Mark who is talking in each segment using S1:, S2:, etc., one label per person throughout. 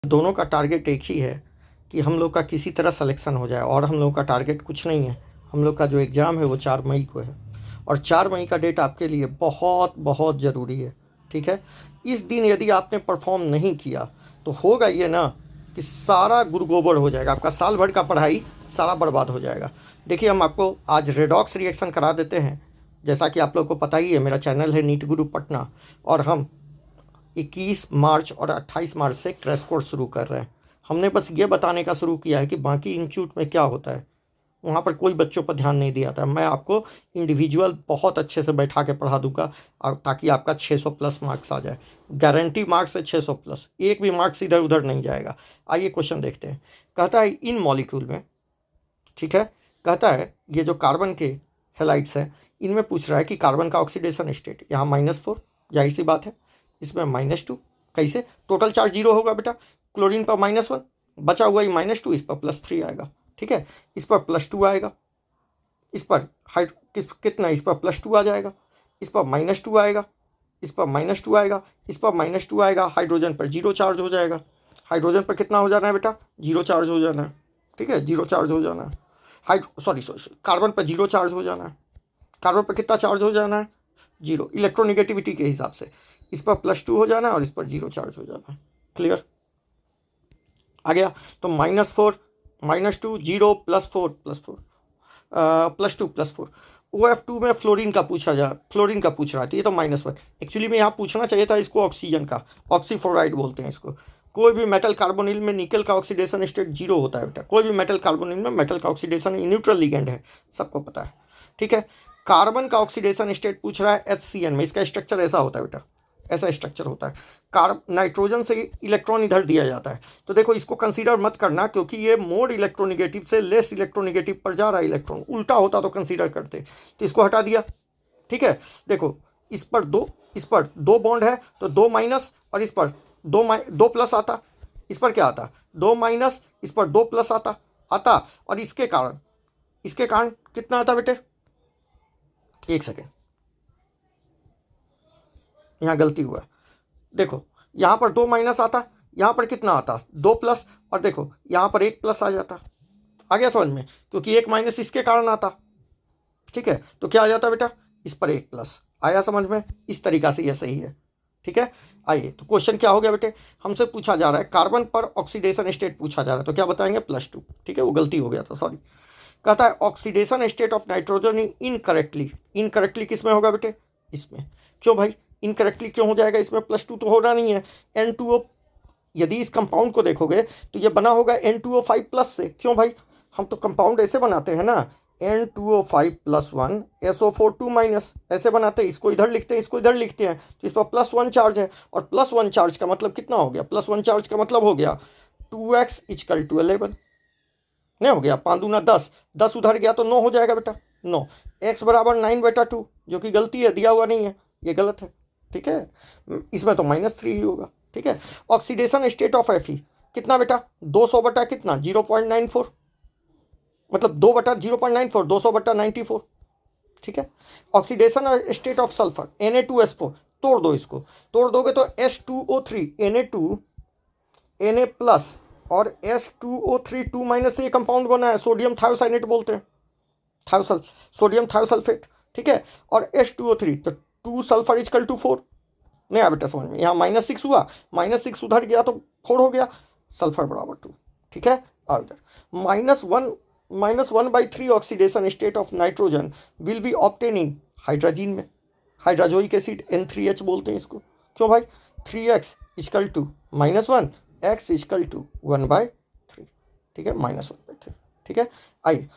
S1: दोनों का टारगेट एक ही है कि हम लोग का किसी तरह सिलेक्शन हो जाए, और हम लोग का टारगेट कुछ नहीं है। हम लोग का जो एग्ज़ाम है वो 4 मई को है, और 4 मई का डेट आपके लिए बहुत बहुत ज़रूरी है। ठीक है, इस दिन यदि आपने परफॉर्म नहीं किया तो होगा ये ना कि सारा गुरगोबर हो जाएगा, आपका साल भर का पढ़ाई सारा बर्बाद हो जाएगा। देखिए, हम आपको आज रेडॉक्स रिएक्शन करा देते हैं। जैसा कि आप लोग को पता ही है, मेरा चैनल है नीट गुरु पटना, और हम 21 मार्च और 28 मार्च से क्रैश कोर्स शुरू कर रहे हैं। हमने बस ये बताने का शुरू किया है कि बाकी इंस्टीट्यूट में क्या होता है, वहाँ पर कोई बच्चों पर ध्यान नहीं दिया था। मैं आपको इंडिविजुअल बहुत अच्छे से बैठा के पढ़ा दूंगा, और ताकि आपका 600 प्लस मार्क्स आ जाए। गारंटी मार्क्स है 600 प्लस, एक भी मार्क्स इधर उधर नहीं जाएगा। आइए क्वेश्चन देखते हैं। कहता है इन मॉलिक्यूल में, ठीक है, कहता है ये जो कार्बन के हेलाइट्स हैं इनमें पूछ रहा है कि कार्बन का ऑक्सीडेशन स्टेट, यहाँ -4, जाहिर सी बात है। इसमें -2, कैसे? टोटल चार्ज 0 होगा बेटा। क्लोरीन पर -1, बचा हुआ ही -2, इस पर +3 आएगा। ठीक है, इस पर +2 आएगा, इस पर कितना, इस पर +2 आ जाएगा, इस पर -2 आएगा, इस पर -2 आएगा, इस पर -2 आएगा। हाइड्रोजन पर 0 चार्ज हो जाएगा। हाइड्रोजन पर कितना हो जाना है बेटा? 0 चार्ज हो जाना है। ठीक है, 0 चार्ज हो जाना है। सॉरी, कार्बन पर 0 चार्ज हो जाना है। कार्बन पर कितना चार्ज हो जाना है? 0, इलेक्ट्रोनिगेटिविटी के हिसाब से। इस पर +2 हो जाना है और इस पर 0 चार्ज हो जाना है। क्लियर? आ गया? तो -4, -2, 0, +4, +2, +4। OF2 में फ्लोरीन का पूछ रहा है, तो ये तो -1। एक्चुअली में यहाँ पूछना चाहिए था इसको ऑक्सीजन का, ऑक्सीफ्लोराइड बोलते हैं इसको। कोई भी मेटल कार्बोनिल में निकल का ऑक्सीडेशन स्टेट 0 होता है बेटा। कोई भी मेटल कार्बोनिल में मेटल का ऑक्सीडेशन न्यूट्रल लिगेंड है, सबको पता है। ठीक है, कार्बन का ऑक्सीडेशन स्टेट पूछ रहा है HCN में। इसका स्ट्रक्चर ऐसा होता है बेटा, ऐसा स्ट्रक्चर होता है। नाइट्रोजन से इलेक्ट्रॉन इधर दिया जाता है, तो देखो इसको कंसीडर मत करना, क्योंकि ये मोर इलेक्ट्रोनिगेटिव से लेस इलेक्ट्रोनिगेटिव पर जा रहा है इलेक्ट्रॉन। उल्टा होता तो कंसीडर करते, तो इसको हटा दिया। ठीक है, देखो इस पर 2 बॉन्ड है, तो 2 माइनस, और इस पर 2 प्लस आता। इस पर क्या आता? 2 माइनस, इस पर 2 प्लस आता। और इसके कारण कितना आता बेटे? एक सेकेंड, यहाँ गलती हुआ। देखो यहाँ पर 2 माइनस आता, यहाँ पर कितना आता? 2 प्लस, और देखो यहाँ पर 1 प्लस आ जाता। आ गया समझ में? क्योंकि 1 माइनस इसके कारण आता। ठीक है, तो क्या आ जाता बेटा? इस पर 1 प्लस आया। समझ में? इस तरीका से यह सही है। ठीक है, आइए तो क्वेश्चन क्या हो गया बेटे? हमसे पूछा जा रहा है कार्बन पर ऑक्सीडेशन स्टेट पूछा जा रहा है, तो क्या बताएंगे? +2। ठीक है, वो गलती हो गया था, सॉरी। कहता है oxidation state of nitrogen incorrectly किस में होगा बेटे? इसमें। क्यों भाई इनकरेक्टली क्यों हो जाएगा? इसमें +2 तो होना नहीं है। N2O, यदि इस कंपाउंड को देखोगे तो ये बना होगा N2O5+ से। क्यों भाई? हम तो कंपाउंड ऐसे बनाते हैं ना, N2O5+1 SO4 2- ऐसे बनाते हैं। इसको इधर लिखते हैं, इसको इधर लिखते हैं, तो इस पर +1 चार्ज है। और +1 चार्ज का मतलब कितना हो गया? +1 चार्ज का मतलब हो गया 2x = 11। नहीं हो गया? 5 दूना 10, 10 उधर गया तो 9 हो जाएगा बेटा। 9, x = 9/2, जो कि गलती है, दिया हुआ नहीं है, ये गलत है। ठीक है, इसमें तो -3 ही होगा। ठीक है, ऑक्सीडेशन स्टेट ऑफ Fe कितना बेटा? 200 बटा कितना? 0.94, मतलब 2/0.94, 200/94। ठीक है, oxidation state of sulphur Na2S4, तोड़ दो इसको। तोड़ दोगे तो H2O3, Na2 Na+ और S2O3 2- से ये कंपाउंड बना है, सोडियम थायोसाइनेट बोलते हैं, सोडियम थायोसल्फेट। ठीक है, और H2O3, तो 2 सल्फर = 4। नहीं आ बेटा समझ में? यहाँ -6 हुआ, -6 उधर गया तो 4 हो गया, सल्फर = 2। ठीक है, आओ इधर। -1/3 oxidation state of nitrogen will be obtaining hydrazine में। हाइड्रोजोइक एसिड NH3 बोलते हैं इसको। क्यों भाई? 3x = -1, x = 1/3। ठीक है, -1/3। ठीक है, आइए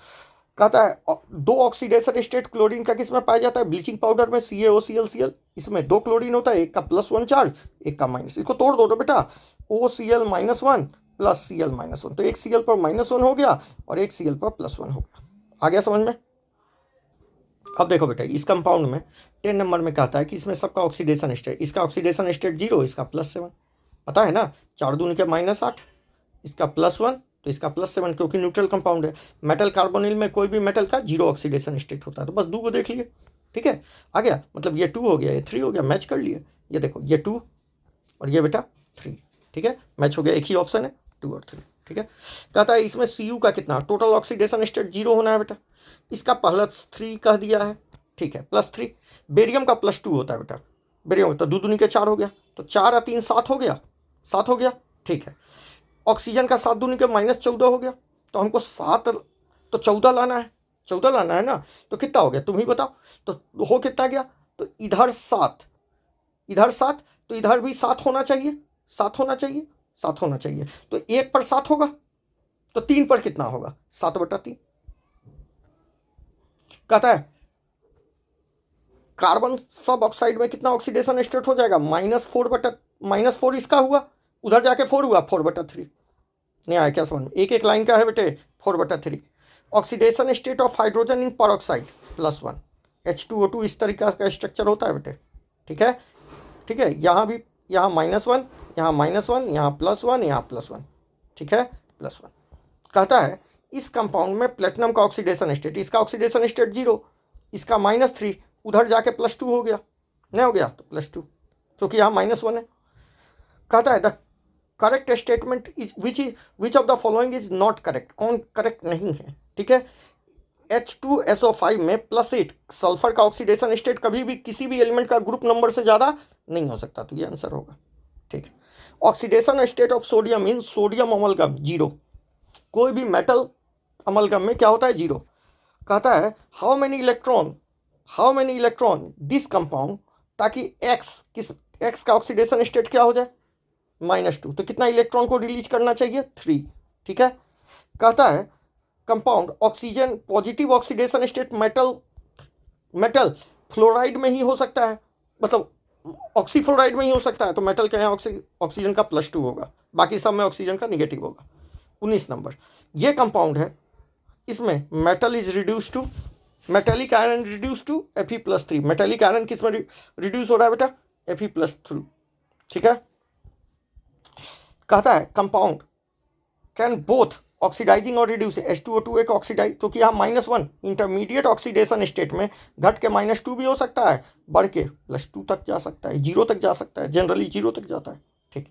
S1: कहता है 2 ऑक्सीडेशन स्टेट क्लोरीन का किस में पाया जाता है? ब्लीचिंग पाउडर में, CaOCl इसमें 2 क्लोरीन होता है, एक का +1 चार्ज, एक का -। इसको तोड़ दो बेटा, OCl -1 + Cl -1, तो एक Cl पर -1 हो गया और एक Cl पर +1 हो गया। आ गया समझ में? अब देखो बेटा, इस कंपाउंड में 10 नंबर में कहता है कि इसमें सबका ऑक्सीडेशन स्टेट, इसका ऑक्सीडेशन स्टेट 0, इसका +7। पता है ना, 4 दूनी के -8, इसका +1, तो इसका +7, क्योंकि न्यूट्रल कंपाउंड है। मेटल कार्बोनिल में कोई भी मेटल का 0 ऑक्सीडेशन स्टेट होता है, तो बस 2 को देख लिए। ठीक है, आ गया, मतलब ये 2 हो गया, ये 3 हो गया, मैच कर लिए। ये देखो, ये 2 और ये बेटा 3। ठीक है, मैच हो गया, एक ही ऑप्शन है 2 और 3। ठीक है, कहता है इसमें Cu का कितना टोटल ऑक्सीडेशन स्टेट 0 होना है बेटा, इसका +3 कह दिया है। ठीक है, +3। बेरियम का +2 होता है बेटा, बेरियम तो 2 दूनी के 4 हो गया, तो 4 और 3 7 हो गया, 7 हो गया। ठीक है, ऑक्सीजन का 7 दूनी के -14 हो गया, तो हमको 7 तो 14 लाना है, 14 लाना है ना, तो कितना हो गया तुम ही बताओ, तो हो कितना गया, तो इधर 7, इधर 7, तो इधर भी 7 होना चाहिए, 7 होना चाहिए, 7 होना चाहिए, तो 1 पर 7 होगा, तो 3 पर कितना होगा 7/3। कहता है कार्बन सब ऑक्साइड में कितना ऑक्सीडेशन स्टेट हो जाएगा, -4 इसका हुआ, उधर जाके 4 हुआ, 4/3। नहीं आया क्या समझ में, एक एक लाइन का है बेटे, 4/3। Oxidation state of hydrogen in peroxide +1, H2O2 इस तरीके का स्ट्रक्चर होता है बेटे। ठीक है, ठीक है, यहाँ भी, यहाँ -1, यहाँ -1, यहाँ +1, यहाँ +1। ठीक है, +1। कहता है इस कंपाउंड में प्लेटिनम का ऑक्सीडेशन स्टेट, इसका ऑक्सीडेशन स्टेट 0, इसका -3, उधर जाके +2 हो गया, नहीं हो गया तो +2, क्योंकि यहाँ -1 है। कहता है the correct statement is which of the following is not correct, कौन करेक्ट नहीं है। ठीक है, H2SO5 में +8 सल्फर का ऑक्सीडेशन स्टेट कभी भी किसी भी एलिमेंट का ग्रुप नंबर से ज़्यादा नहीं हो सकता, तो ये आंसर होगा। ठीक है, oxidation state of sodium in sodium amalgam 0, कोई भी मेटल अमलगम में क्या होता है 0। कहता है how many electron this compound, ताकि एक्स का ऑक्सीडेशन स्टेट क्या हो जाए -2, तो कितना इलेक्ट्रॉन को रिलीज करना चाहिए 3। ठीक है, कहता है compound oxygen positive oxidation state metal fluoride में ही हो सकता है, मतलब ऑक्सीफ्लोराइड में ही हो सकता है, तो मेटल के यहाँ ऑक्सीजन का +2 होगा, बाकी सब में ऑक्सीजन का नेगेटिव होगा। 19 नंबर, ये कंपाउंड है, इसमें metal is reduce to, metallic iron reduce to Fe+3, metallic iron किस में रिड्यूस हो रहा है बेटा Fe+3। ठीक है, कहता है कंपाउंड कैन बोथ ऑक्सीडाइजिंग और रिड्यूस, H2O2 एक ऑक्सीडाइज, क्योंकि यहाँ -1 इंटरमीडिएट ऑक्सीडेशन स्टेट में घट के -2 भी हो सकता है, बढ़ के +2 तक जा सकता है, 0 तक जा सकता है, जनरली 0 तक जाता है। ठीक,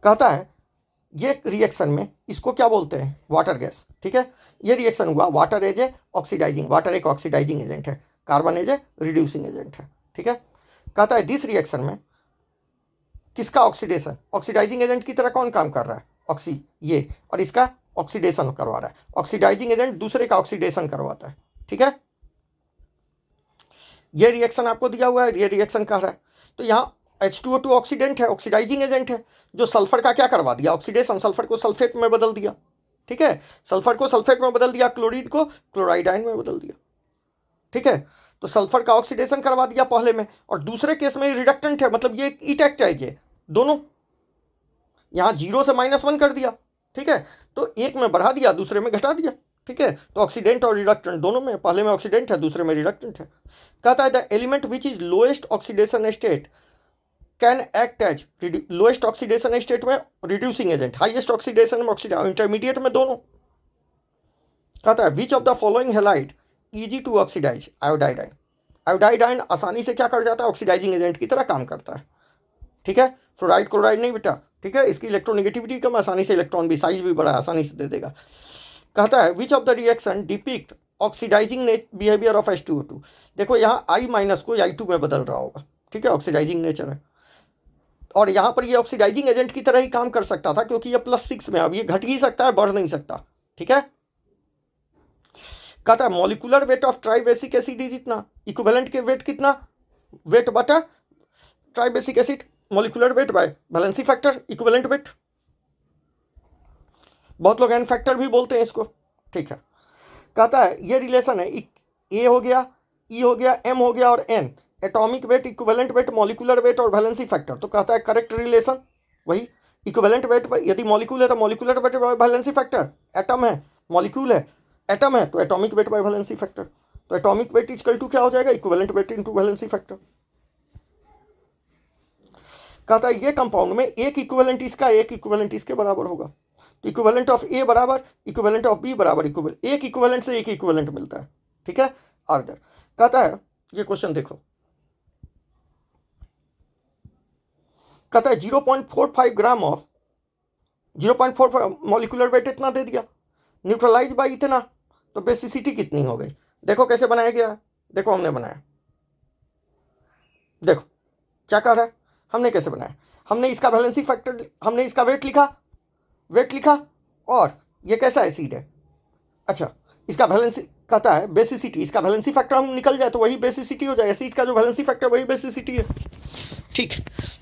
S1: कहता है ये रिएक्शन में इसको क्या बोलते हैं वाटर गैस। ठीक है, ये रिएक्शन हुआ, water as a oxidizing, water एक ऑक्सीडाइजिंग एजेंट है, carbon as a reducing agent है। ठीक है, कहता है दिस रिएक्शन में किसका ऑक्सीडेशन, ऑक्सीडाइजिंग एजेंट की तरह कौन काम कर रहा है ये, और इसका ऑक्सीडेशन करवा रहा है, ऑक्सीडाइजिंग एजेंट दूसरे का ऑक्सीडेशन करवाता है। ठीक है, ये रिएक्शन आपको दिया हुआ है, ये रिएक्शन कर रहा है, तो यहाँ H2O2 ऑक्सीडेंट है, ऑक्सीडाइजिंग एजेंट है, जो सल्फर का क्या करवा दिया ऑक्सीडेशन, सल्फर को सल्फेट में बदल दिया। ठीक है, सल्फर को सल्फेट में बदल दिया, क्लोरीन को क्लोराइड आयन में बदल दिया। ठीक है, तो सल्फर का ऑक्सीडेशन करवा दिया पहले में, और दूसरे केस में रिडक्टेंट है, मतलब ये इटेक्टाइज है, दोनों यहाँ 0 से -1 कर दिया। ठीक है, तो एक में बढ़ा दिया, दूसरे में घटा दिया। ठीक है, तो ऑक्सीडेंट और रिडक्टेंट दोनों में, पहले में ऑक्सीडेंट है, दूसरे में रिडक्टेंट है। कहता है the element which is lowest oxidation state can act as, lowest oxidation state में रिड्यूसिंग एजेंट, हाईएस्ट ऑक्सीडेशन में इंटरमीडिएट में दोनों। कहता है which of the following halide easy to oxidize, iodide ion, iodide ion आसानी से क्या कर जाता है ऑक्सीडाइजिंग एजेंट की तरह काम करता है। ठीक है, फ्लोराइड क्लोराइड नहीं बेटा। ठीक है, इसकी इलेक्ट्रोनेगेटिविटी कम, आसानी से इलेक्ट्रॉन भी, साइज भी बड़ा आसानी से दे देगा। कहता है which of the reaction depict oxidizing behaviour of H2O2, देखो यहाँ I- को I2 में बदल रहा होगा। ठीक है, ऑक्सीडाइजिंग नेचर है, और यहाँ पर ये ऑक्सीडाइजिंग एजेंट की तरह ही काम कर सकता था, क्योंकि ये +6 में, अब ये घट ही सकता है, बढ़ नहीं सकता। ठीक है, कहता है molecular weight of tribasic acid is इतना, इक्विवेलेंट के वेट कितना, वेट बटा tribasic acid, molecular weight by valency factor, equivalent weight, बहुत लोग एन फैक्टर भी बोलते हैं इसको। ठीक है, कहता है ये रिलेशन है, ए हो गया, ई हो गया, एम हो गया और N, atomic weight, equivalent weight, molecular weight और वैलेंसी फैक्टर। तो कहता है करेक्ट रिलेशन वही इक्विवेलेंट वेट पर, यदि मॉलिक्यूल है तो molecular weight by valency factor, atom है मॉलिक्यूल है, एटम है तो atomic weight by valency factor, तो एटॉमिक वेट इक्वल टू क्या हो जाएगा equivalent weight into valency factor. कहता है ये कंपाउंड में एक इक्विवेलेंट इसका एक इक्विवेलेंट इसके बराबर होगा, तो इक्विवेलेंट ऑफ ए बराबर इक्विवेलेंट ऑफ बी बराबर इक्विवेलेंट, एक इक्विवेलेंट से एक इक्विवेलेंट मिलता है। ठीक है, और इधर कहता है ये क्वेश्चन देखो, कहता है 0.45 ग्राम ऑफ 0.45 मॉलिकुलर वेट इतना दे दिया, न्यूट्रलाइज बाई इतना, तो बेसिसिटी कितनी हो गई? देखो कैसे बनाया गया, देखो हमने बनाया, देखो क्या कह रहा है, हमने कैसे बनाया, हमने इसका वैलेंसी फैक्टर, हमने इसका वेट लिखा, और ये कैसा एसिड है। अच्छा, इसका वैलेंसी कहता है बेसिसिटी, इसका वैलेंसी फैक्टर हम निकल जाए तो वही बेसिसिटी हो जाए, एसिड का जो वैलेंसी फैक्टर वही बेसिसिटी है। ठीक,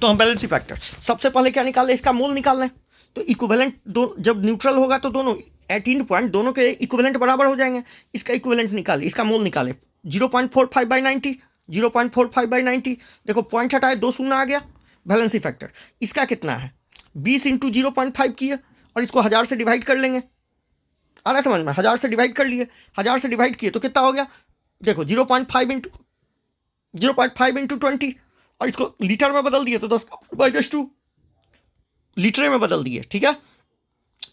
S1: तो हम वैलेंसी फैक्टर सबसे पहले क्या निकालें, इसका मोल निकालना है। तो इक्विवेलेंट दो जब न्यूट्रल होगा तो दोनों 18 पॉइंट दोनों के इक्विवेलेंट बराबर हो जाएंगे। इसका इक्विवेलेंट निकाले, इसका मोल निकाले 0.45/90, 0.45/90, देखो पॉइंट हटाए 2 शून्य आ गया, वैलेंसी फैक्टर इसका कितना है 20 इंटू 0.5 किए और इसको 1000 से डिवाइड कर लेंगे। आ रहा है समझ में, 1000 से डिवाइड कर लिए, 1000 से डिवाइड किए तो कितना हो गया, देखो 0.5 इंटू 20 और इसको लीटर में बदल दिए तो 10/2 लीटर में बदल दिए। ठीक है,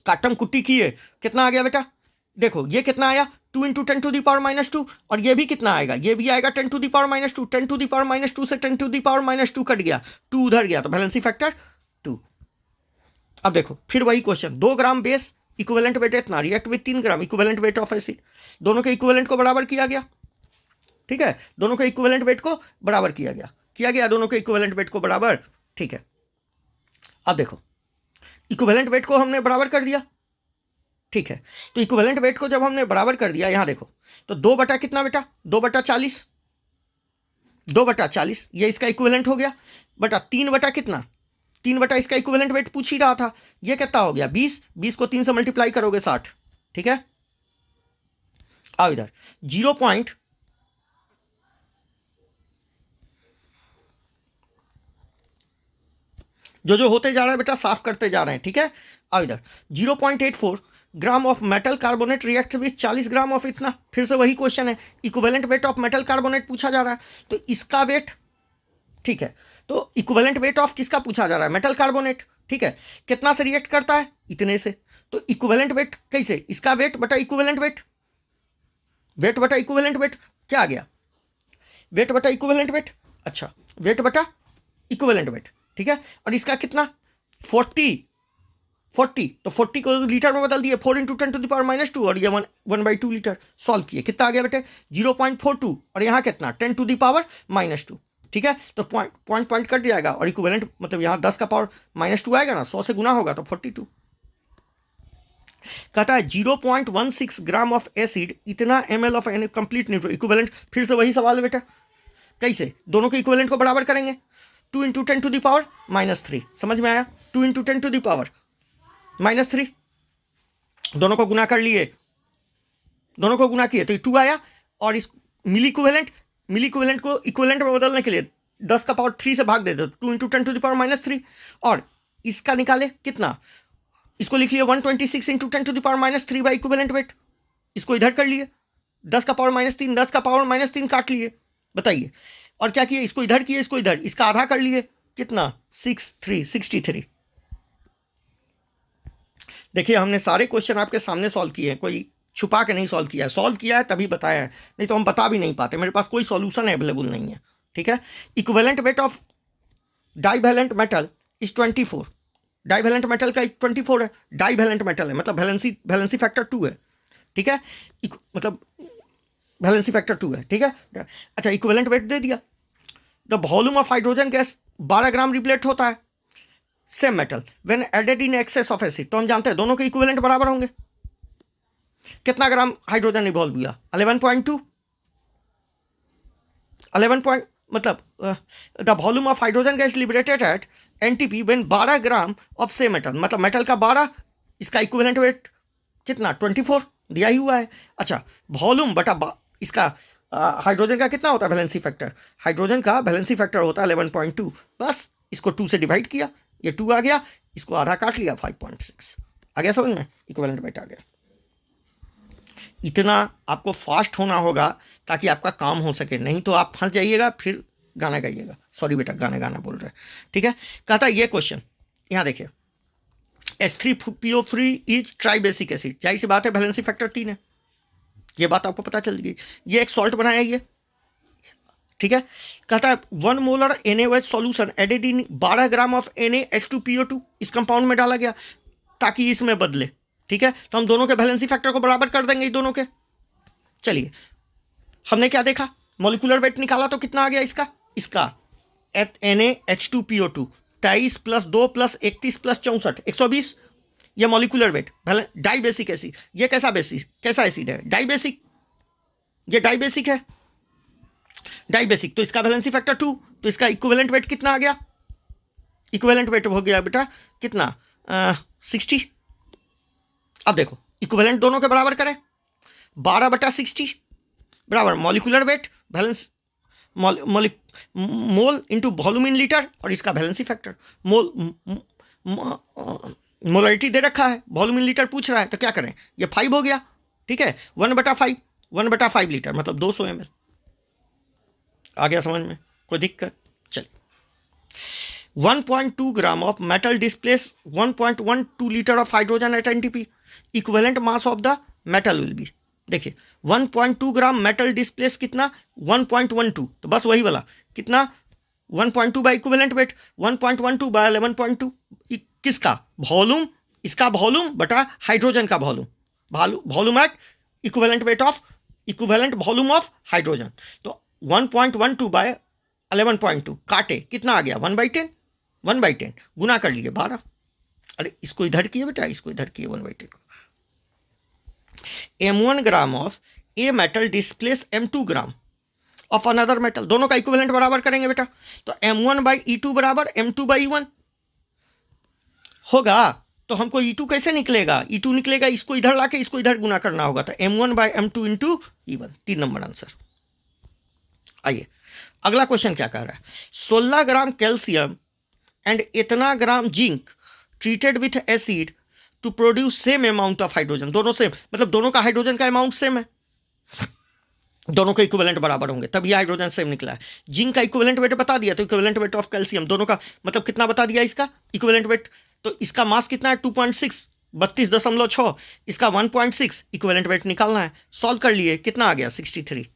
S1: काटम कुट्टी किए, कितना आ गया बेटा, देखो ये कितना आया 2 इंटू 10⁻², और ये भी कितना आएगा, ये भी आएगा 10⁻², 10⁻² से 10⁻² कट गया, 2 उधर गया तो वैलेंसी फैक्टर 2। अब देखो फिर वही क्वेश्चन, 2 ग्राम बेस इक्विवेलेंट वेट इतना, react with 3 gram equivalent weight of acid, दोनों के इक्विवेलेंट को बराबर किया गया। ठीक है, दोनों के इक्विवेलेंट वेट को बराबर किया गया दोनों के इक्विवेलेंट वेट को बराबर। ठीक है, अब देखो इक्विवेलेंट वेट को हमने बराबर कर दिया। ठीक है, तो इक्विवेलेंट वेट को जब हमने बराबर कर दिया, यहां देखो तो 2 बटा कितना बेटा, 2/40, 2/40 ये इसका इक्विवेलेंट हो गया, बटा 3 बटा कितना, 3 बटा इसका इक्विवेलेंट वेट पूछ ही रहा था, ये कितना हो गया 20, 20 को 3 से मल्टीप्लाई करोगे 60। ठीक है, आओ इधर 0 पॉइंट जो होते जा रहा है बेटा साफ करते जा रहे हैं। ठीक है, आओ इधर 0.84 ग्राम of metal carbonate react with 40 gram of इतना, फिर से वही क्वेश्चन है, equivalent weight of metal carbonate पूछा जा रहा है, तो इसका वेट। ठीक है, तो इक्विवेलेंट वेट ऑफ किसका पूछा जा रहा है, मेटल कार्बोनेट। ठीक है, कितना से रिएक्ट करता है, इतने से, तो इक्विवेलेंट वेट कैसे, इसका वेट बटा इक्विवेलेंट वेट, वेट बटा इक्विवेलेंट वेट क्या आ गया, वेट बटा इक्विवेलेंट वेट, अच्छा वेट बटा इक्विवेलेंट वेट। ठीक है, और इसका कितना 40, तो 40 को लीटर में बदल दिए, 4 इंटू 10⁻², और ये 1/2 लीटर। सॉल्व किए, कितना आ गया बेटे 0.42, और यहाँ कितना 10⁻²। ठीक है, तो पॉइंट कट जाएगा और इक्विवेलेंट मतलब यहाँ 10 का पावर -2 आएगा ना, 100 से गुना होगा तो 42। कहता है 0.16 ग्राम ऑफ एसिड इतना ml of an complete neutral equivalent, फिर से वही सवाल है बेटा, कैसे दोनों के इक्विवेलेंट को बराबर करेंगे, 2 इंटू 10⁻³ समझ में आया, 2 इंटू 10⁻³ दोनों को गुना कर लिए, दोनों को गुना किए तो 2 आया, और इस मिली इक्विवेलेंट को इक्विवेलेंट में बदलने के लिए 10 का पावर 3 से भाग दे दो, 2 इंटू 10⁻³ और इसका निकाले कितना, इसको लिख लिए 126 इंटू 10⁻³ बाई इक्विवेलेंट वेट, इसको इधर कर लिए 10 का पावर -3, 10 का पावर -3 काट लिए, बताइए, और क्या किए, इसको इधर किए, इसको इधर, इसका आधा कर लिए, कितना 63। देखिए हमने सारे क्वेश्चन आपके सामने सॉल्व किए हैं, कोई छुपा के नहीं सॉल्व किया है, सॉल्व किया है तभी बताया है, नहीं तो हम बता भी नहीं पाते, मेरे पास कोई सॉल्यूशन अवेलेबल नहीं है। ठीक है, equivalent weight of divalent metal is 24, divalent metal का 24 है, डाइवैलेंट मेटल है मतलब वैलेंसी फैक्टर 2 है। ठीक है, मतलब वैलेंसी फैक्टर 2 है। ठीक है, अच्छा इक्विवेलेंट वेट दे दिया, the volume of hydrogen gas 12 gram replaced होता है same metal when added in excess of acid, तो हम जानते हैं दोनों के इक्विवेलेंट बराबर होंगे, कितना ग्राम हाइड्रोजन इवॉल्व हुआ 11.2, 11 पॉइंट मतलब the volume of hydrogen gas liberated at NTP when 12 gram of same metal, मतलब मेटल का 12, इसका इक्विवेलेंट वेट कितना 24 दिया ही हुआ है। अच्छा वॉल्यूम बटा इसका हाइड्रोजन का कितना होता है वैलेंसी फैक्टर, हाइड्रोजन का वैलेंसी फैक्टर होता है 11.2, बस इसको 2 से डिवाइड किया, ये 2 आ गया, इसको आधा काट लिया 5.6 आ गया, समझ में इक्विवेलेंट वेट आ गया। इतना आपको फास्ट होना होगा ताकि आपका काम हो सके, नहीं तो आप फंस जाइएगा, फिर गाना गाइएगा, सॉरी बेटा गाना बोल रहे हैं। ठीक है, कहता है ये क्वेश्चन यहाँ देखिए, H3PO3 इज ट्राइबेसिक एसिड, जाहिर सी बात है वैलेंसी फैक्टर 3 है, ये बात आपको पता चल गई, ये एक सॉल्ट बनाया ये। ठीक है। कहता है 1 molar NaOH solution added in 12 gram of NaH2PO2 इस कंपाउंड में डाला गया ताकि इसमें बदले। ठीक है, तो हम दोनों के वैलेंसी फैक्टर को बराबर कर देंगे दोनों के। चलिए, हमने क्या देखा, मॉलिक्यूलर वेट निकाला तो कितना आ गया इसका NaH2PO2 23 + 2 + 31 + 64 120। ये molecular weight. Dibasic acid, ये कैसा एसिड है, डाई बेसिक, ये डाई बेसिक है, डाई बेसिक, तो इसका वैलेंसी फैक्टर 2, तो इसका इक्विवेलेंट वेट कितना आ गया, इक्विवेलेंट वेट हो गया बेटा कितना 60। अब देखो इक्विवेलेंट दोनों के बराबर करें, 12/60 बराबर molecular weight balance mole into volume in litre, और इसका वैलेंसी फैक्टर मोलरिटी दे रखा है, वॉल्यूम इन लीटर पूछ रहा है, तो क्या करें, ये 5 हो गया। ठीक है, 1/5 लीटर मतलब 200 ml। आ गया समझ में, कोई दिक्कत? चलिए, 1.2 gram of metal displace 1.12 litre of hydrogen at NTP, equivalent mass of the metal will be. देखिए 1.2 ग्राम मेटल डिस्प्लेस कितना 1.12, तो बस वही वाला कितना 1.2 बाई इक्विवेलेंट वेट 1.12 बाय 11.2 किसका वॉल्यूम, इसका वॉल्यूम बटा हाइड्रोजन का volume, volume at equivalent weight of equivalent volume of hydrogen. तो 1.12 बाय 11.2 काटे कितना आ गया 1/10, 1/10 गुना कर लिए 12। अरे इसको इधर किए बेटा, इसको इधर किए 1/10 को। M1 gram of a metal displace M2 gram of another metal, दोनों का इक्विवेलेंट बराबर करेंगे बेटा, तो M1/E2 बराबर M2/E1 होगा। तो हमको E2 कैसे निकलेगा, E2 निकलेगा इसको इधर लाके इसको इधर गुना करना होगा, तो M1/M2 into E1, 3 number answer. आइए अगला क्वेश्चन क्या कह रहा है, 16 ग्राम कैल्शियम एंड इतना gram zinc treated with acid to produce same amount of hydrogen, दोनों सेम मतलब दोनों का हाइड्रोजन का अमाउंट सेम है, दोनों के इक्विवेलेंट बराबर होंगे, तब ये हाइड्रोजन सेम निकला है। जिंक का इक्विवेलेंट वेट बता दिया, तो इक्विवेलेंट वेट ऑफ कैल्शियम दोनों का मतलब कितना बता दिया इसका इक्विवेलेंट वेट, तो इसका मास कितना है 2.6 32.6, इसका 1.6 इक्विवेलेंट वेट निकालना है। सॉल्व कर लिए कितना आ गया 63,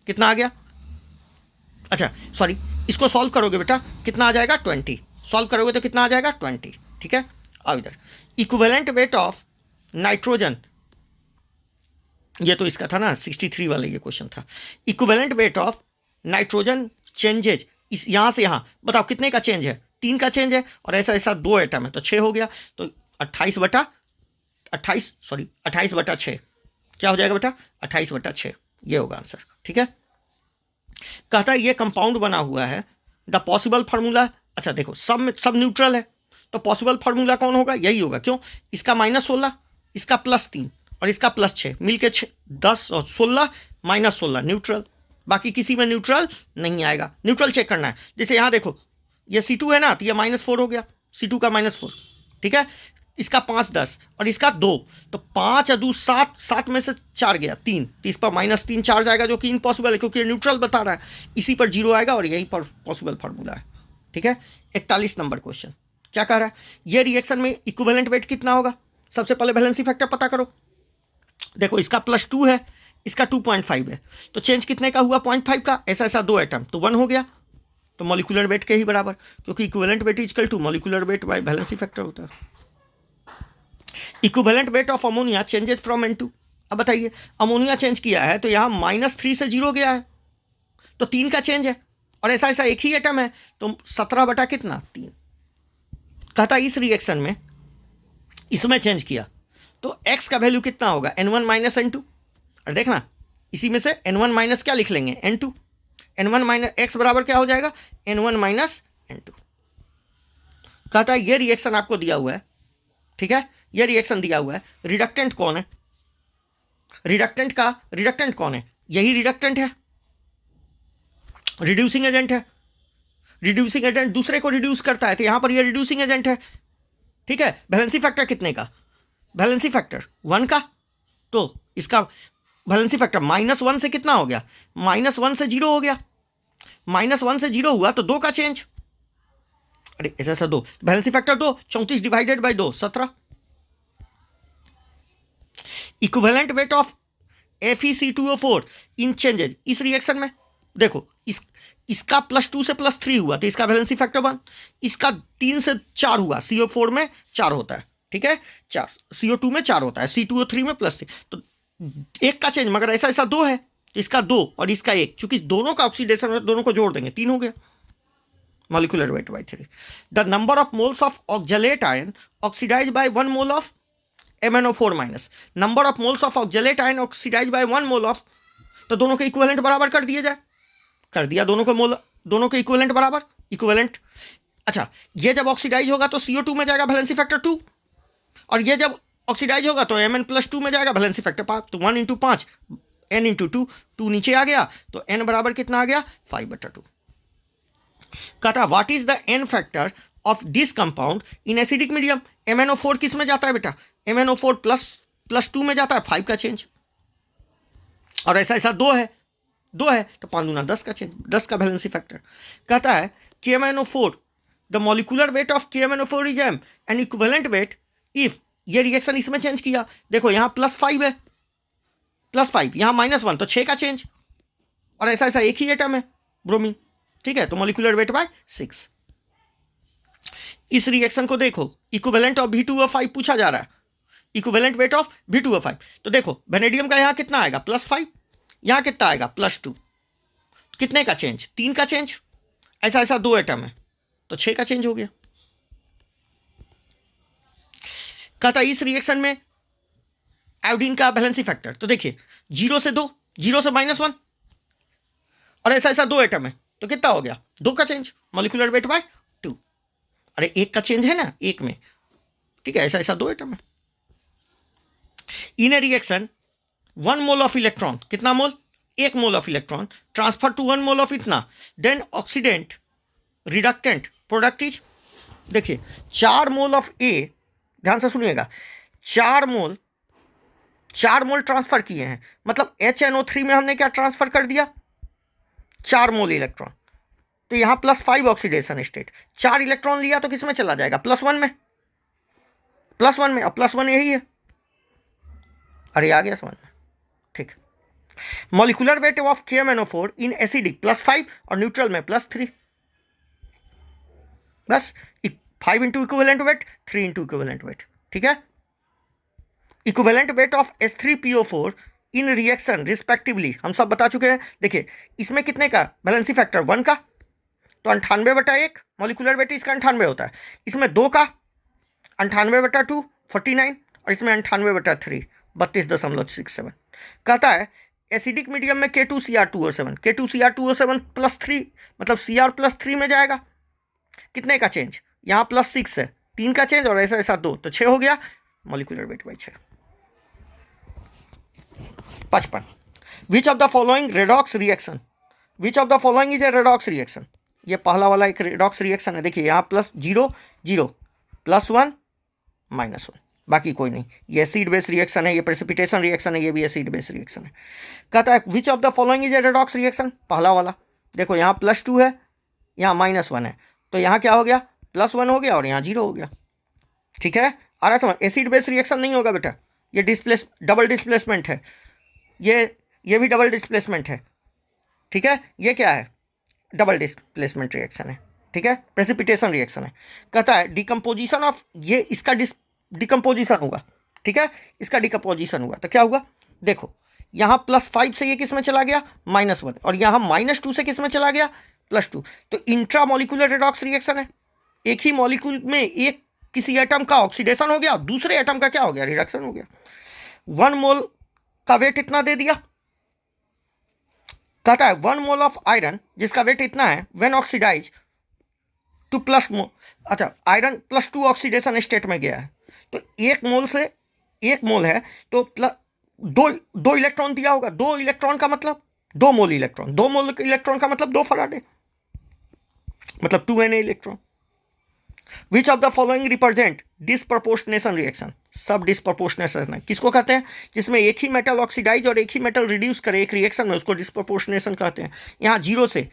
S1: कितना आ गया, अच्छा सॉरी इसको सॉल्व करोगे बेटा कितना आ जाएगा 20, सॉल्व करोगे तो कितना आ जाएगा 20। ठीक है, आओ इधर, इक्विवेलेंट वेट ऑफ नाइट्रोजन, ये तो इसका था ना 63 वाला ये क्वेश्चन था, equivalent weight of nitrogen changes इस यहाँ से यहाँ बताओ कितने का चेंज है, 3 का चेंज है, और ऐसा ऐसा 2 एटम है तो 6 हो गया, तो 28/6 क्या हो जाएगा बेटा 28/6, ये होगा आंसर। ठीक है, कहता है ये कंपाउंड बना हुआ है, द पॉसिबल फार्मूला, अच्छा देखो सब न्यूट्रल है, तो पॉसिबल फार्मूला कौन होगा, यही होगा, क्यों, इसका -16 इसका +3 और इसका +6 मिलके 10 और 16 -16 न्यूट्रल, बाकी किसी में न्यूट्रल नहीं आएगा। न्यूट्रल चेक करना है, जैसे यहाँ देखो ये C2 है ना, तो ये -4 हो गया, C2 का -4। ठीक है, इसका 5 10 और इसका 2, तो 5 और 2 7, 7 में से 4 गया 3, तो इस पर -3 चार्ज आएगा जो कि इम्पॉसिबल है क्योंकि ये न्यूट्रल बता रहा है, इसी पर 0 आएगा और यही पर पॉसिबल फार्मूला है। ठीक है, 41 नंबर क्वेश्चन क्या कह रहा है, ये रिएक्शन में इक्विवेलेंट वेट कितना होगा, सबसे पहले वैलेंसी फैक्टर पता करो। देखो इसका +2 है, इसका 2.5 है, तो चेंज कितने का हुआ 0.5 का, ऐसा ऐसा 2 एटम तो 1 हो गया, तो मॉलिक्यूलर वेट के ही बराबर, क्योंकि equivalent weight equal to molecular weight by valency factor होता है। Equivalent weight of ammonia changes from N2, अब बताइए अमोनिया चेंज किया है तो यहाँ -3 से 0 गया है, तो 3 का चेंज है, और ऐसा ऐसा एक ही एटम है, तो 17 बटा कितना 3। कहता इस रिएक्शन में इसमें चेंज किया तो x का वैल्यू कितना होगा N1 - N2, और देखना इसी में से N1 माइनस क्या लिख लेंगे N2, N1 माइनस x बराबर क्या हो जाएगा N1 - N2। कहता है ये रिएक्शन आपको दिया हुआ है, ठीक है, ये रिएक्शन दिया हुआ है, रिडक्टेंट कौन है, रिडक्टेंट कौन है, यही रिडक्टेंट है, रिड्यूसिंग एजेंट है, रिड्यूसिंग एजेंट दूसरे को रिड्यूस करता है, तो यहां पर ये रिड्यूसिंग एजेंट है। ठीक है, वैलेंसी फैक्टर कितने का, वैलेंसी फैक्टर 1 का, तो इसका वैलेंसी फैक्टर -1 से कितना हो गया, -1 से 0 हो गया, -1 से 0 हुआ तो 2 का चेंज, अरे ऐसा ऐसा 2, valency factor 2, 34 divided by 2 17। Equivalent weight of FeC2O4 in changes, इस रिएक्शन में देखो इसका +2 से +3 हुआ तो इसका वैलेंसी फैक्टर 1, इसका 3 से 4 हुआ, CO4 में 4 होता है, ठीक है, 4, CO2 में 4 होता है, C2O3 में +3, तो एक का चेंज, मगर ऐसा ऐसा 2 है तो इसका 2 और इसका 1, चूंकि दोनों का ऑक्सीडेशन, दोनों को जोड़ देंगे 3 हो गया, molecular weight by 3. The number of moles of oxalate ion oxidized by 1 mole of MnO4 minus number of moles of oxalate ion oxidized by 1 mole of, तो दोनों के इक्विवेलेंट बराबर कर दिए जाए, कर दिया, दोनों को मोल, दोनों के इक्विवेलेंट बराबर, इक्विवेलेंट। अच्छा, ये जब ऑक्सीडाइज होगा तो CO2 में जाएगा वैलेंसी फैक्टर 2, और ये जब ऑक्सीडाइज होगा तो Mn+2 में जाएगा वैलेंसी फैक्टर 5, तो 1 × 5 n × 2, 2 नीचे आ गया तो n बराबर कितना आ गया 5/2। कहता है what is the n factor of this compound in acidic medium. MnO4 किस में जाता है बेटा, MnO4 +2 में जाता है, 5 का चेंज, और ऐसा ऐसा 2 है तो 5 × 10 का चेंज, 10 का वैलेंसी फैक्टर। कहता है KMnO4 the molecular weight of KMnO4 is m and equivalent weight if, ये रिएक्शन इसमें चेंज किया, देखो यहाँ +5 है, +5, यहाँ -1 तो 6 का चेंज, और ऐसा ऐसा एक ही एटम है ब्रोमीन, ठीक है, तो मॉलिक्यूलर वेट बाय 6। इस रिएक्शन को देखो, इक्विवेलेंट ऑफ V2O5 पूछा जा रहा है, इक्विवेलेंट वेट ऑफ V2O5, तो देखो वेनेडियम का यहाँ कितना आएगा +5, यहाँ कितना आएगा +2, कितने का चेंज, 3 का चेंज, ऐसा ऐसा 2 एटम है तो 6 का चेंज हो गया। कहता इस रिएक्शन में आयोडीन का वैलेंसी फैक्टर, तो देखिए 0 से 2, 0 से -1, और ऐसा ऐसा 2 एटम है तो कितना हो गया 2 का चेंज, मॉलिक्यूलर वेट बाय 2, अरे 1 का चेंज है ना एक में, ठीक है, ऐसा ऐसा 2 एटम है। In a reaction 1 mole of electron, कितना mole, 1 mole of electron transfer to 1 mole of इतना, then oxidant reductant product is, देखिए 4 मोल ऑफ ए, ध्यान से सुनिएगा, 4 मोल ट्रांसफर किए हैं, मतलब HNO3 में हमने क्या ट्रांसफर कर दिया 4 मोल इलेक्ट्रॉन, तो यहाँ +5 ऑक्सीडेशन स्टेट, 4 इलेक्ट्रॉन लिया तो किस में चला जाएगा +1 में, अब +1 यही है, अरे आ गया समझ में, ठीक। Molecular weight of KMnO4 in acidic +5 और न्यूट्रल में +3, बस 5 × इक्विवेलेंट वेट, 3 × इक्विवेलेंट वेट, ठीक है। Equivalent weight of H3PO4 in reaction respectively हम सब बता चुके हैं। देखिए इसमें कितने का वैलेंसी फैक्टर 1 का, तो 98/1 मॉलिक्यूलर वेट इसका 98 होता है, इसमें 2 का 98/2 49, और इसमें 98/3 32.67। कहता है एसिडिक मीडियम में K2Cr2O7 +3, मतलब Cr +3 में जाएगा, कितने का चेंज, यहाँ +6 है, 3 का चेंज, और ऐसा ऐसा 2 तो 6 हो गया, molecular weight bye 6। 55 which of the following redox reaction, which of the following is a redox reaction, ये पहला वाला एक रेडॉक्स रिएक्शन है, देखिए यहाँ +0 0 +1 -1, बाकी कोई नहीं, ये एसिड बेस रिएक्शन है, ये प्रेसिपिटेशन रिएक्शन है, ये भी एसिड बेस रिएक्शन है। कहता है which of the following is a redox reaction, पहला वाला, देखो यहाँ +2 है, यहाँ -1 है, तो यहाँ क्या हो गया +1 हो गया और यहाँ 0 हो गया, ठीक है। आ रहा समझ, एसिड बेस रिएक्शन नहीं होगा बेटा, ये डबल डिस्प्लेसमेंट है, ये भी डबल डिस्प्लेसमेंट है, ठीक है, ये क्या है डबल डिस्प्लेसमेंट रिएक्शन है, ठीक है, प्रेसिपिटेशन रिएक्शन है। कहता है डिकम्पोजिशन ऑफ, ये इसका डिकम्पोजिशन होगा, ठीक है, इसका डिकम्पोजिशन हुआ तो क्या हुआ, देखो यहाँ +5 से ये किस में चला गया -1, और यहाँ -2 से किस में चला गया +2, तो इंट्रा मॉलिक्यूलर रेडॉक्स रिएक्शन है, एक ही मॉलिक्यूल में एक किसी एटम का ऑक्सीडेशन हो गया, दूसरे एटम का क्या हो गया रिडक्शन हो गया। 1 मोल का वेट इतना दे दिया, कहता है 1 मोल ऑफ आयरन जिसका वेट इतना है when oxidize to plus mole, अच्छा आयरन +2 ऑक्सीडेशन स्टेट में गया है, तो 1 मोल से 1 मोल है तो दो इलेक्ट्रॉन दिया होगा, 2 इलेक्ट्रॉन का मतलब 2 मोल इलेक्ट्रॉन, 2 मोल इलेक्ट्रॉन का मतलब 2 फराडे, मतलब 2 Na electron. Which of the following represent disproportionation reaction, सब डिस्प्रपोर्शनेशन है, किसको कहते हैं, जिसमें एक ही मेटल ऑक्सीडाइज और एक ही मेटल रिड्यूस करे एक रिएक्शन में, उसको डिस्प्रपोर्शनेशन कहते हैं। यहाँ 0 से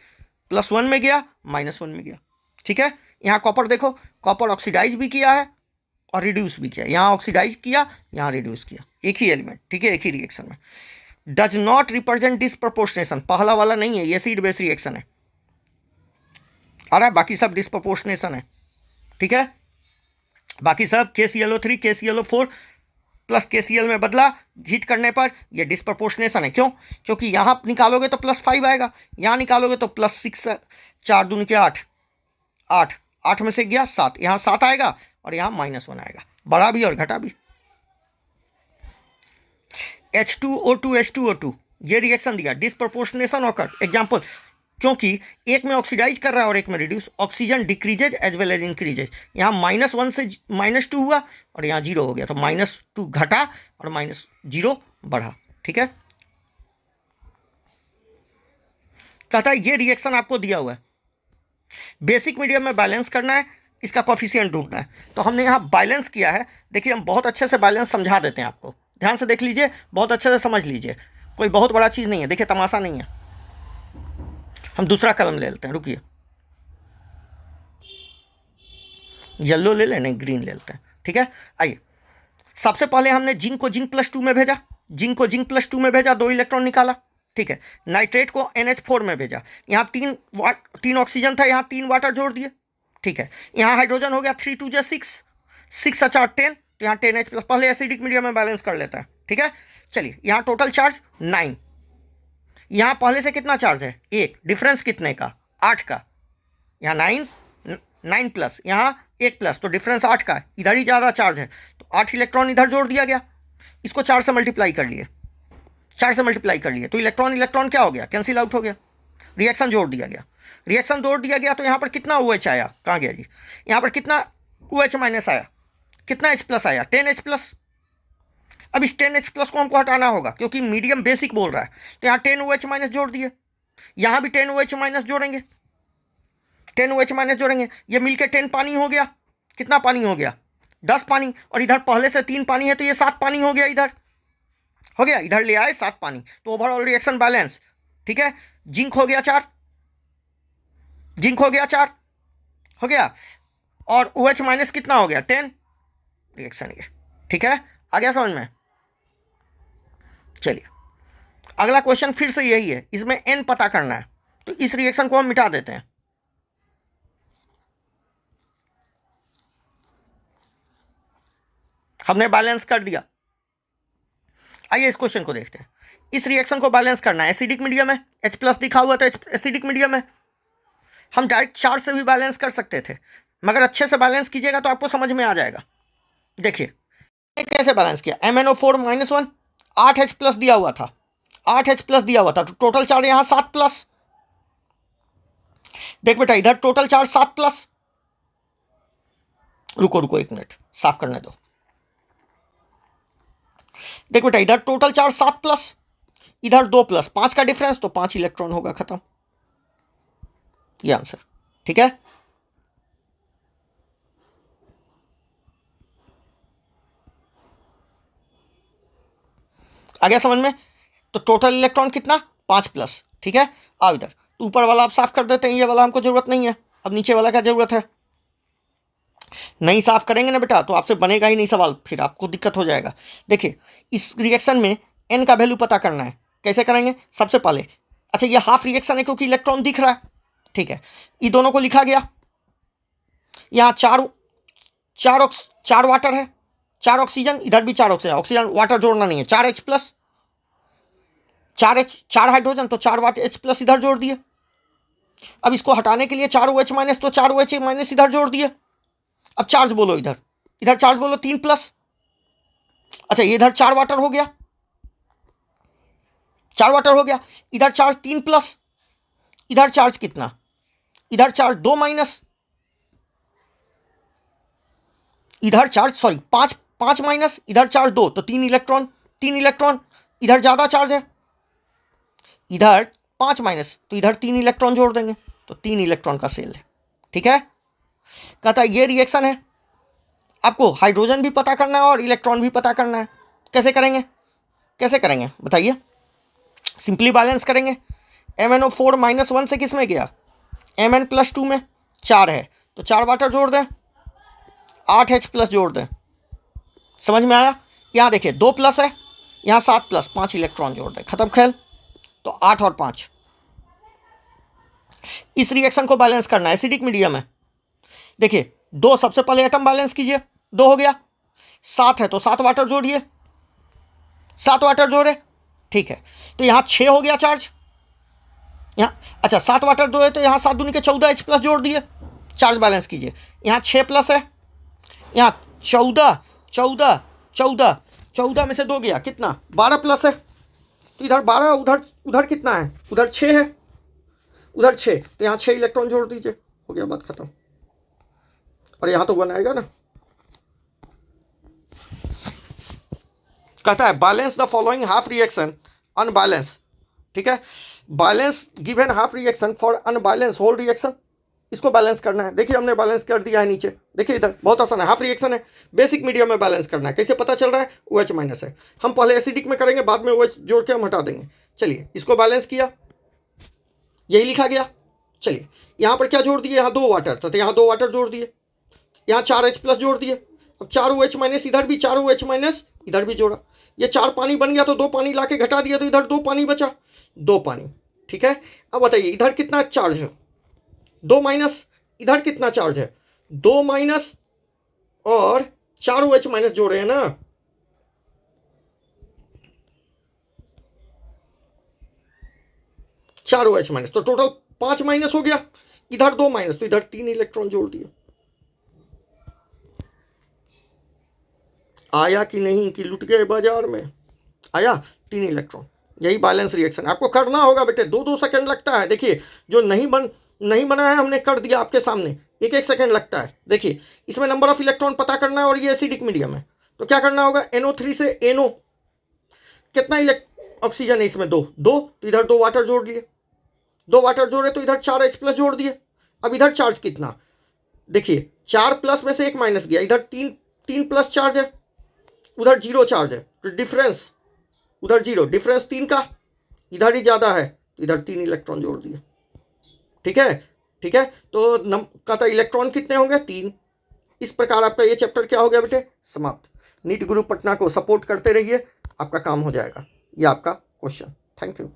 S1: +1 में गया -1 में गया, ठीक है। यहाँ कॉपर देखो, कॉपर ऑक्सीडाइज भी किया है और रिड्यूस भी किया, यहाँ ऑक्सीडाइज किया यहाँ रिड्यूस किया, एक ही एलिमेंट, ठीक है, एक ही रिएक्शन में। डज नॉट रिप्रेजेंट डिस्प्रपोर्शनेशन, पहला वाला नहीं है, ये एसिड बेस रिएक्शन है, आ रहा है, बाकी सब डिस्प्रपोर्शनेशन है, ठीक है। बाकी सब KClO3 KClO4 प्लस KCl में बदला हीट करने पर, ये डिस्प्रपोर्शनेशन है। क्यों? क्योंकि यहाँ निकालोगे तो +5 आएगा, यहाँ निकालोगे तो +6, 4 दूनी के 8, 8 8 में से गया 7, यहाँ 7 आएगा और यहाँ -1 आएगा, बढ़ा भी और घटा भी। H2O2 H2O2 ये रिएक्शन दिया, डिस्प्रपोर्शनेशन ऑकर। एग्जाम्पल, क्योंकि एक में ऑक्सीडाइज कर रहा है और एक में reduce, oxygen decreases as well as increases. यहाँ -1 से -2 हुआ और यहाँ 0 हो गया, तो -2 घटा और -0 बढ़ा, ठीक है। कहता है ये रिएक्शन आपको दिया हुआ है, बेसिक मीडियम में बैलेंस करना है, इसका कॉफिशिएंट ढूंढना है। तो हमने यहाँ बैलेंस किया है। देखिए, हम बहुत अच्छे से बैलेंस समझा देते हैं आपको, ध्यान से देख लीजिए, बहुत अच्छे से समझ लीजिए, कोई बहुत बड़ा चीज़ नहीं है। देखिए, तमाशा नहीं है। हम दूसरा कलम ले लेते हैं, रुकिए, येलो ले लें, ग्रीन ले लेते हैं, ठीक है। आइए, सबसे पहले हमने जिंक को जिंक +2 में भेजा, जिंक को जिंक +2 में भेजा, 2 इलेक्ट्रॉन निकाला, ठीक है। नाइट्रेट को NH4 में भेजा, यहाँ 3 ऑक्सीजन था, यहाँ 3 वाटर जोड़ दिए, ठीक है। यहाँ हाइड्रोजन हो गया 3 2 6, 6 4 10, तो यहाँ 10H+। पहले एसिडिक मीडियम में बैलेंस कर लेता है, ठीक है। चलिए, यहाँ टोटल चार्ज 9, यहाँ पहले से कितना चार्ज है 1, डिफरेंस कितने का 8 का, यहाँ 9 प्लस, यहाँ 1 प्लस, तो डिफरेंस 8 का, इधर ही ज़्यादा चार्ज है, तो 8 इलेक्ट्रॉन इधर जोड़ दिया गया। इसको 4 से मल्टीप्लाई कर लिए, 4 से मल्टीप्लाई कर लिए, तो इलेक्ट्रॉन क्या हो गया, कैंसिल आउट हो गया। रिएक्शन जोड़ दिया गया, रिएक्शन जोड़ दिया गया, तो यहाँ पर कितना OH आया, कहाँ गया जी, यहाँ पर कितना OH- आया, कितना H+ आया, 10H+। अब इस 10H+ को हमको हटाना होगा, क्योंकि मीडियम बेसिक बोल रहा है, तो यहाँ 10OH- जोड़ दिए, यहाँ भी 10OH- जोड़ेंगे, 10OH- जोड़ेंगे, ये मिलके 10 पानी हो गया। कितना पानी हो गया, 10 पानी, और इधर पहले से 3 पानी है, तो ये 7 पानी हो गया, इधर हो गया, इधर ले आए 7 पानी, तो ओवरऑल रिएक्शन बैलेंस, ठीक है। जिंक हो गया 4, जिंक हो गया 4, हो गया, और OH- कितना हो गया 10, रिएक्शन ये, ठीक है। आ गया समझ में? चलिए, अगला क्वेश्चन फिर से यही है, इसमें N पता करना है, तो इस रिएक्शन को हम मिटा देते हैं। हमने बैलेंस कर दिया। आइए इस क्वेश्चन को देखते हैं। इस रिएक्शन को बैलेंस करना है, एसिडिक मीडियम है, H+ दिखा हुआ था, एसिडिक मीडियम है। हम डायरेक्ट चार्ज से भी बैलेंस कर सकते थे, मगर अच्छे से बैलेंस कीजिएगा तो आपको समझ में आ जाएगा। देखिए कैसे बैलेंस किया, MnO4 -1, 8H+ दिया हुआ था, 8H+ दिया हुआ था, तो टोटल चार्ज यहाँ 7+। देख बेटा, इधर टोटल चार्ज 7+। रुको 1 मिनट, साफ करने दो। देख बेटा, इधर टोटल चार्ज 7+, इधर 2+, 5 का डिफरेंस, तो 5 इलेक्ट्रॉन होगा, खत्म, ये आंसर, ठीक है। आ गया समझ में? तो टोटल इलेक्ट्रॉन कितना, 5+, ठीक है। आओ इधर, तो ऊपर वाला आप साफ कर देते हैं, ये वाला हमको जरूरत नहीं है, अब नीचे वाला क्या जरूरत है। नहीं साफ करेंगे ना बेटा, तो आपसे बनेगा ही नहीं सवाल, फिर आपको दिक्कत हो जाएगा। देखिए, इस रिएक्शन में N का वैल्यू पता करना है, कैसे करेंगे, सबसे पहले, अच्छा ये हाफ रिएक्शन है क्योंकि इलेक्ट्रॉन दिख रहा है, ठीक है। ये दोनों को लिखा गया, यहाँ 4 वाटर है, 4 ऑक्सीजन, इधर भी 4 ऑक्सीजन, वाटर जोड़ना नहीं है, 4H+, 4 हाइड्रोजन, तो 4 H+ इधर जोड़ दिए। अब इसको हटाने के लिए 4 OH-, तो 4 OH- इधर जोड़ दिए। अब चार्ज बोलो, इधर चार्ज बोलो 3+। अच्छा, ये इधर 4 वाटर हो गया, 4 वाटर हो गया, इधर चार्ज 3+, इधर चार्ज कितना, इधर चार्ज 2-, इधर चार्ज 5-, इधर चार्ज 2, तो 3 इलेक्ट्रॉन, इधर ज़्यादा चार्ज है, इधर 5-, तो इधर 3 इलेक्ट्रॉन जोड़ देंगे, तो 3 इलेक्ट्रॉन का सेल है, ठीक है। कहता है ये रिएक्शन है, आपको हाइड्रोजन भी पता करना है और इलेक्ट्रॉन भी पता करना है। कैसे करेंगे बताइए। सिंपली बैलेंस करेंगे, MnO4 -1 से किस में गया, Mn+2 में 4 है, तो 4 वाटर जोड़ दें, 8H+ जोड़ दें, समझ में आया। यहाँ देखिए 2+ है, यहाँ 7+, 5 इलेक्ट्रॉन जोड़ दें, खत्म खेल। तो 8 और 5 इस रिएक्शन को बैलेंस करना है, एसिडिक मीडियम है। देखिए 2 सबसे पहले एटम बैलेंस कीजिए, 2 हो गया। 7 है तो 7 वाटर जोड़िए, 7 वाटर जोड़े, ठीक है। तो यहाँ 6 हो गया चार्ज, यहाँ अच्छा 7 वाटर जोड़े तो यहाँ 7 दूनी के 14 H प्लस जोड़ दिए, चार्ज बैलेंस कीजिए। यहाँ 6 प्लस है, यहाँ 14 14 14 14 में से 2 गया, कितना 12 प्लस है, तो इधर 12, उधर उधर कितना है, उधर 6 है, उधर 6, तो यहाँ 6 इलेक्ट्रॉन जोड़ दीजिए, हो गया बात खत्म। और यहाँ तो 1 आएगा ना। कहता है balance the following half reaction unbalance, ठीक है। Balance given half reaction for unbalance whole reaction, इसको बैलेंस करना है। देखिए हमने बैलेंस कर दिया है नीचे, देखिए इधर बहुत आसान है, हाफ रिएक्शन है, बेसिक मीडियम में बैलेंस करना है। कैसे पता चल रहा है, OH माइनस है, हम पहले एसिडिक में करेंगे, बाद में OH जोड़ के हम हटा देंगे। चलिए इसको बैलेंस किया, यही लिखा गया। चलिए यहाँ पर क्या जोड़ दिए, यहाँ 2 वाटर था तो यहाँ 2 वाटर जोड़ दिए, यहाँ 4H प्लस जोड़ दिए। अब 4 OH माइनस इधर भी, 4 OH माइनस इधर भी जोड़ा, ये 4 पानी बन गया तो 2 पानी ला के घटा दिया तो इधर 2 पानी बचा, 2 पानी, ठीक है। अब बताइए इधर कितना चार्ज है, 2 माइनस, इधर कितना चार्ज है, 2 माइनस और 4 OH माइनस जोड़े हैं ना, चार OH माइनस, तो टोटल 5 माइनस हो गया, इधर 2 माइनस तो इधर 3 इलेक्ट्रॉन जोड़ दिए। आया कि नहीं, कि लुट गए बाजार में, आया 3 इलेक्ट्रॉन। यही बैलेंस रिएक्शन आपको करना होगा बेटे, 2-2 सेकंड लगता है। देखिए जो नहीं बना है हमने कर दिया आपके सामने, 1-1 सेकंड लगता है। देखिए इसमें नंबर ऑफ इलेक्ट्रॉन पता करना है और ये एसिडिक मीडियम है, तो क्या करना होगा, NO3 से NO, कितना ऑक्सीजन है इसमें, 2 तो इधर 2 वाटर जोड़ लिए, 2 वाटर जोड़े तो इधर 4H प्लस जोड़ दिए। अब इधर चार्ज कितना, देखिए 4 प्लस में से 1 माइनस गया, इधर 3 प्लस चार्ज है, उधर 0 चार्ज है, तो डिफरेंस उधर 0, डिफरेंस 3 का, इधर ही ज़्यादा है तो इधर 3 इलेक्ट्रॉन जोड़ दिए, ठीक है। ठीक है, तो कहता इलेक्ट्रॉन कितने होंगे, 3। इस प्रकार आपका ये चैप्टर क्या हो गया बेटे, समाप्त। नीट गुरु पटना को सपोर्ट करते रहिए, आपका काम हो जाएगा। ये आपका क्वेश्चन। Thank you.